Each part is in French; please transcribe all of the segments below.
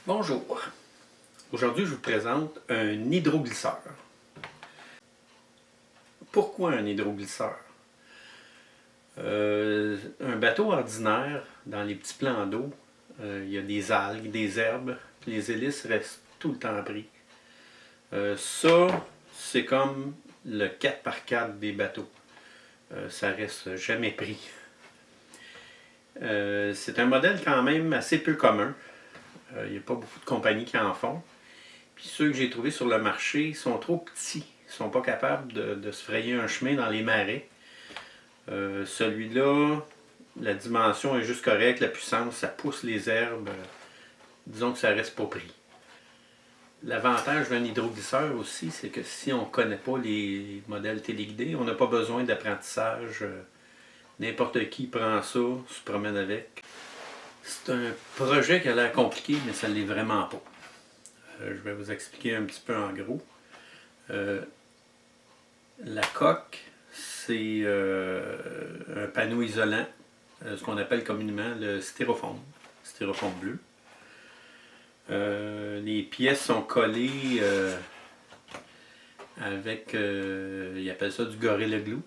Bonjour. Aujourd'hui, je vous présente un hydroglisseur. Pourquoi un hydroglisseur? Un bateau ordinaire, dans les petits plans d'eau, il y a des algues, des herbes, puis les hélices restent tout le temps pris. Ça, c'est comme le 4x4 des bateaux. Ça reste jamais pris. C'est un modèle quand même assez peu commun. Il n'y a pas beaucoup de compagnies qui en font. Puis ceux que j'ai trouvés sur le marché sont trop petits. Ils ne sont pas capables de se frayer un chemin dans les marais. Celui-là, la dimension est juste correcte, la puissance, ça pousse les herbes. Disons que ça reste pas pris. L'avantage d'un hydroglisseur aussi, c'est que si on ne connaît pas les modèles téléguidés, on n'a pas besoin d'apprentissage. N'importe qui prend ça, se promène avec. C'est un projet qui a l'air compliqué, mais ça ne l'est vraiment pas. Je vais vous expliquer un petit peu en gros. La coque, c'est un panneau isolant, ce qu'on appelle communément le styrofoam bleu. Les pièces sont collées avec, ils appellent ça du Gorilla Glue.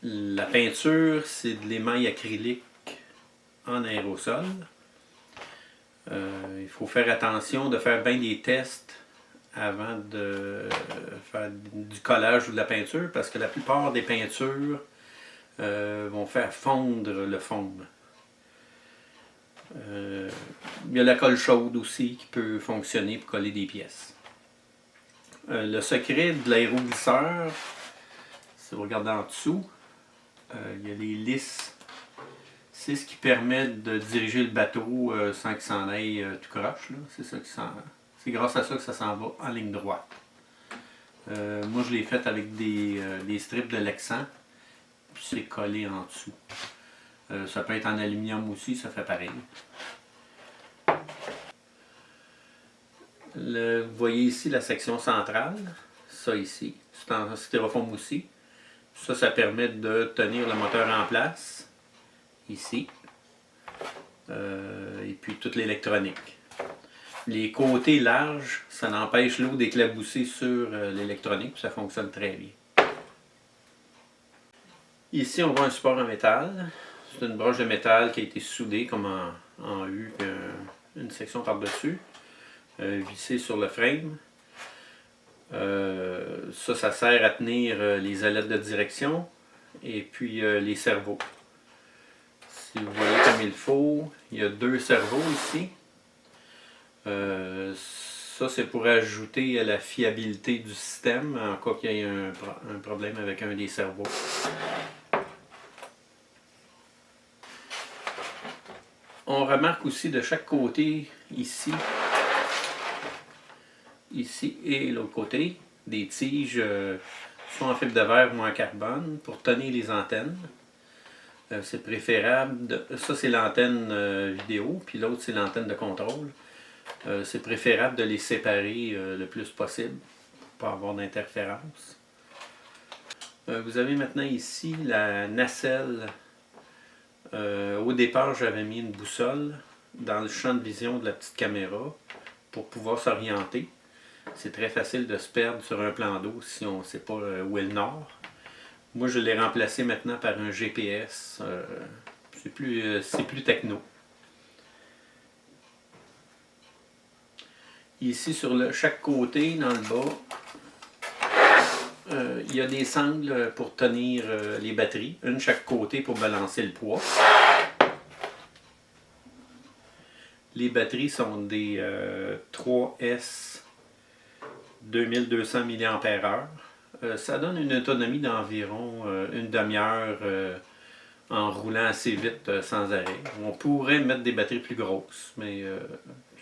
La peinture, c'est de l'émail acrylique en aérosol. Il faut faire attention de faire bien des tests avant de faire du collage ou de la peinture, parce que la plupart des peintures vont faire fondre le foam. Il y a la colle chaude aussi qui peut fonctionner pour coller des pièces. Le secret de l'aéroglisseur, si vous regardez en dessous, il y a les lisses. C'est ce qui permet de diriger le bateau sans qu'il s'en aille tout croche. C'est grâce à ça que ça s'en va en ligne droite. Moi, je l'ai fait avec des strips de Lexan, puis c'est collé en dessous. Ça peut être en aluminium aussi, ça fait pareil. Vous voyez ici la section centrale, ça ici, c'est en styrofoam aussi. Ça permet de tenir le moteur en place, ici, et puis toute l'électronique. Les côtés larges, ça n'empêche l'eau d'éclabousser sur l'électronique, ça fonctionne très bien. Ici, on voit un support en métal. C'est une broche de métal qui a été soudée comme en U, une section par-dessus, vissée sur le frame. Ça sert à tenir les ailettes de direction et puis les cerveaux. Si vous voyez comme il faut, il y a deux cerveaux ici. Ça, c'est pour ajouter à la fiabilité du système en cas qu'il y ait un problème avec un des cerveaux. On remarque aussi de chaque côté, ici et l'autre côté, des tiges soit en fibre de verre ou en carbone pour tenir les antennes. C'est préférable, ça c'est l'antenne vidéo, puis l'autre c'est l'antenne de contrôle. C'est préférable de les séparer le plus possible pour ne pas avoir d'interférence. Vous avez maintenant ici la nacelle. Au départ, j'avais mis une boussole dans le champ de vision de la petite caméra pour pouvoir s'orienter. C'est très facile de se perdre sur un plan d'eau si on ne sait pas où est le nord. Moi, je l'ai remplacé maintenant par un GPS. C'est plus techno. Ici, sur chaque côté, dans le bas, il y a des sangles pour tenir les batteries. Une chaque côté pour balancer le poids. Les batteries sont des 3S 2200 mAh. Ça donne une autonomie d'environ une demi-heure en roulant assez vite sans arrêt. On pourrait mettre des batteries plus grosses, mais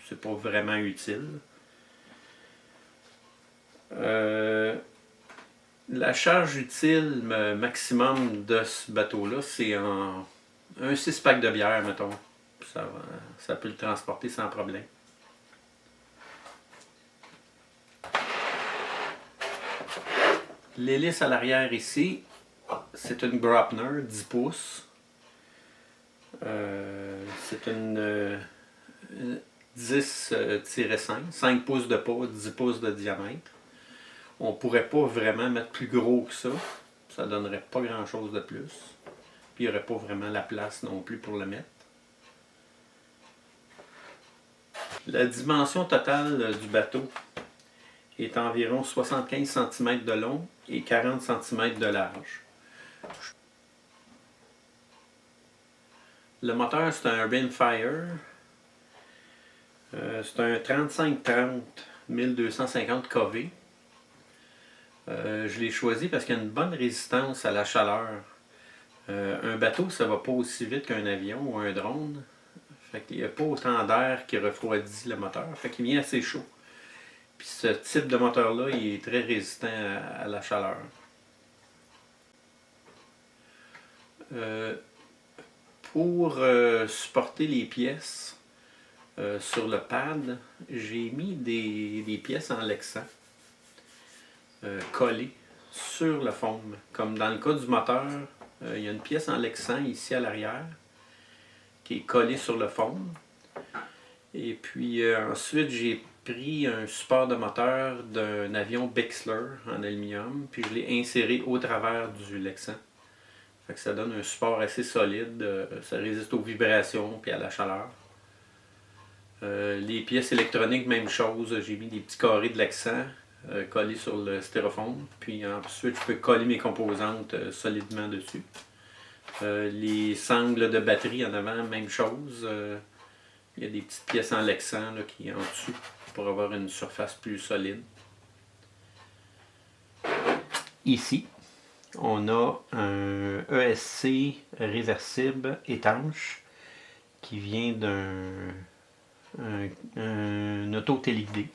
c'est pas vraiment utile. La charge utile maximum de ce bateau-là, c'est un 6-pack de bière, mettons. Ça peut le transporter sans problème. L'hélice à l'arrière ici, c'est une Graupner 10 pouces. c'est une 10-5, 5 pouces de pas, 10 pouces de diamètre. On pourrait pas vraiment mettre plus gros que ça. Ça donnerait pas grand chose de plus. Puis il n'y aurait pas vraiment la place non plus pour le mettre. La dimension totale du bateau est environ 75 cm de long et 40 cm de large. Le moteur, c'est un Rimfire. C'est un 35-30 1250 kV. Je l'ai choisi parce qu'il a une bonne résistance à la chaleur. Un bateau, ça va pas aussi vite qu'un avion ou un drone. Fait qu'il n'y a pas autant d'air qui refroidit le moteur. Fait qu'il vient assez chaud. Puis ce type de moteur-là, il est très résistant à la chaleur. Pour supporter les pièces sur le pad, j'ai mis des pièces en lexan collées sur le foam. Comme dans le cas du moteur, il y a une pièce en lexan ici à l'arrière qui est collée sur le foam. Et puis ensuite, j'ai pris un support de moteur d'un avion Bixler en aluminium, puis je l'ai inséré au travers du lexan. Fait que ça donne un support assez solide, ça résiste aux vibrations puis à la chaleur. Les pièces électroniques, même chose, j'ai mis des petits carrés de lexan collés sur le styrofoam, puis ensuite je peux coller mes composantes solidement dessus. Les sangles de batterie en avant, même chose. Il y a des petites pièces en lexan là, qui est en dessous pour avoir une surface plus solide. Ici, on a un ESC réversible étanche qui vient d'un auto téléguidé.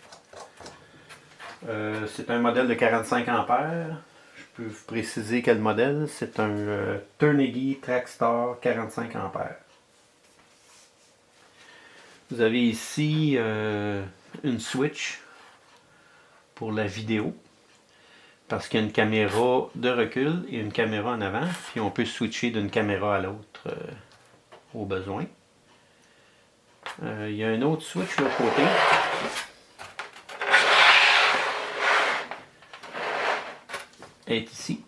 C'est un modèle de 45 ampères. Je peux vous préciser quel modèle. C'est un Turneggy Trackstar 45 ampères. Vous avez ici une switch pour la vidéo. Parce qu'il y a une caméra de recul et une caméra en avant. Puis on peut switcher d'une caméra à l'autre au besoin. Il y a un autre switch de l'autre côté. Elle est ici.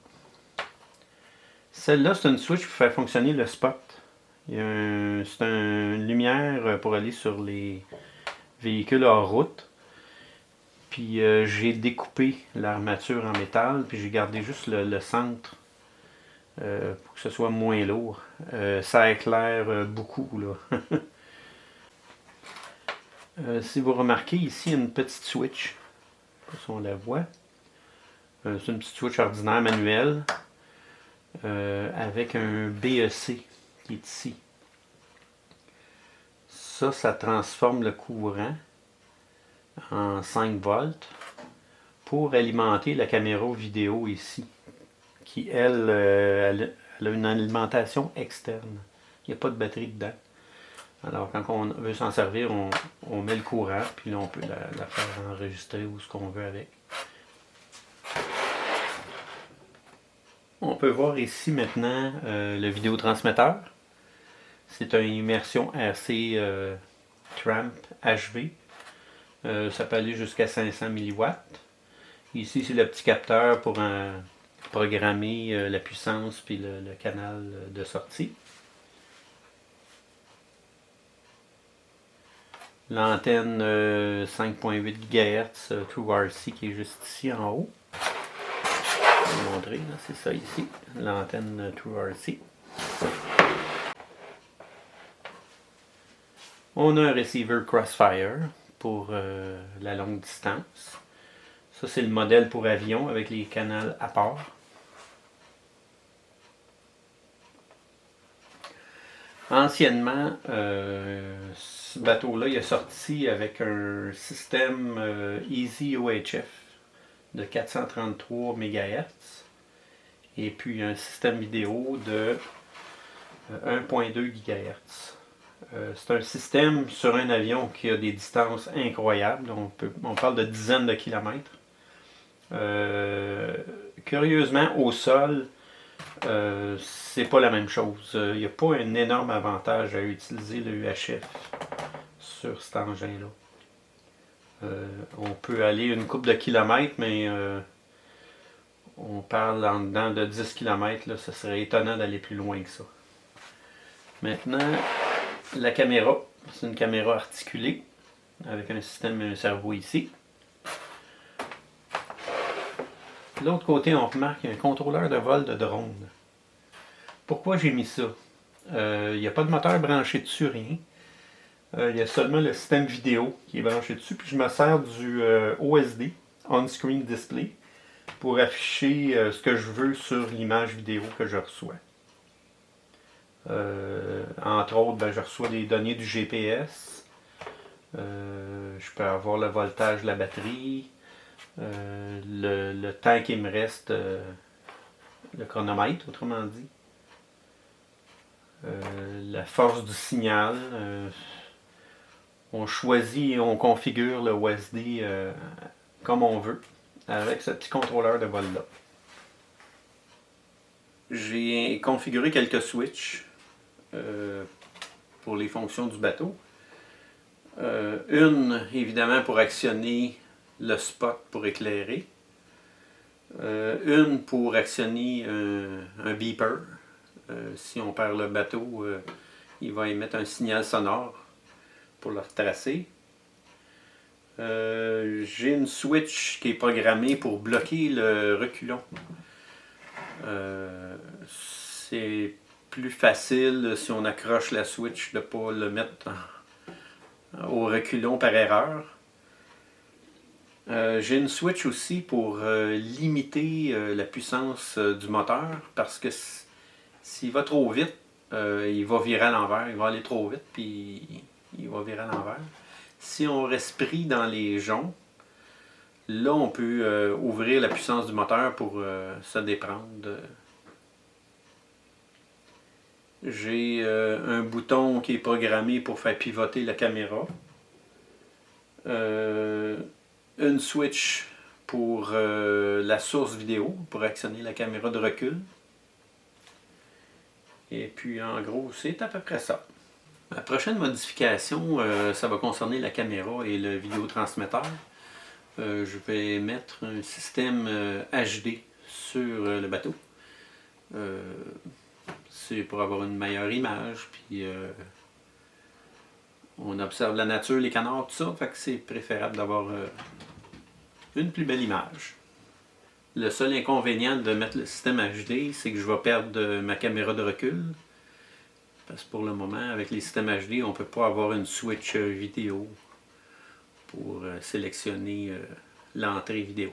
Celle-là, c'est une switch pour faire fonctionner le spot. C'est une lumière pour aller sur les véhicules hors route. Puis j'ai découpé l'armature en métal, puis j'ai gardé juste le centre pour que ce soit moins lourd. Ça éclaire beaucoup, là. Si vous remarquez, ici, il y a une petite switch. Je ne sais pas si on la voit. C'est une petite switch ordinaire manuelle avec un BEC qui est ici. Ça transforme le courant en 5 volts pour alimenter la caméra vidéo ici, qui elle a une alimentation externe. Il n'y a pas de batterie dedans. Alors quand on veut s'en servir, on met le courant, puis là on peut la faire enregistrer ou ce qu'on veut avec. On peut voir ici maintenant le vidéotransmetteur. C'est une immersion RC Tramp HV. Ça peut aller jusqu'à 500 mW. Ici, c'est le petit capteur pour programmer la puissance puis le canal de sortie. L'antenne 5.8 GHz TrueRC qui est juste ici en haut. Je vais vous montrer, c'est ça ici, l'antenne TrueRC. On a un receiver Crossfire pour la longue distance. Ça, c'est le modèle pour avion avec les canaux à part. Anciennement, ce bateau-là, il est sorti avec un système Easy OHF de 433 MHz et puis un système vidéo de 1.2 GHz. C'est un système sur un avion qui a des distances incroyables. On parle de dizaines de kilomètres. Curieusement, au sol, c'est pas la même chose. Il n'y a pas un énorme avantage à utiliser le UHF sur cet engin-là. On peut aller une couple de kilomètres, mais on parle en dedans de 10 km, là, ça serait étonnant d'aller plus loin que ça. Maintenant, la caméra. C'est une caméra articulée avec un système et un cerveau ici. De l'autre côté, on remarque un contrôleur de vol de drone. Pourquoi j'ai mis ça? Il n'y a pas de moteur branché dessus, rien. Il y a seulement le système vidéo qui est branché dessus. Puis je me sers du OSD, On-Screen Display, pour afficher ce que je veux sur l'image vidéo que je reçois. Entre autres, je reçois des données du GPS. Je peux avoir le voltage de la batterie, le temps qu'il me reste, le chronomètre, autrement dit. La force du signal. On choisit et on configure le OSD comme on veut avec ce petit contrôleur de vol là. J'ai configuré quelques switches pour les fonctions du bateau. Une évidemment pour actionner le spot pour éclairer. Une pour actionner un beeper. Si on perd le bateau, il va émettre un signal sonore pour le retracer. J'ai une switch qui est programmée pour bloquer le reculon. C'est plus facile si on accroche la switch de ne pas le mettre au reculon par erreur. J'ai une switch aussi pour limiter la puissance du moteur parce que s'il va trop vite, il va virer à l'envers. Il va aller trop vite puis il va virer à l'envers. Si on reste pris dans les joncs, là on peut ouvrir la puissance du moteur pour se déprendre. J'ai un bouton qui est programmé pour faire pivoter la caméra. Une switch pour la source vidéo, pour actionner la caméra de recul. Et puis en gros, c'est à peu près ça. La prochaine modification, ça va concerner la caméra et le vidéotransmetteur. Je vais mettre un système HD sur le bateau. C'est pour avoir une meilleure image, puis on observe la nature, les canards, tout ça, fait que c'est préférable d'avoir une plus belle image. Le seul inconvénient de mettre le système HD, c'est que je vais perdre ma caméra de recul. Parce que pour le moment, avec les systèmes HD, on ne peut pas avoir une switch vidéo pour sélectionner l'entrée vidéo.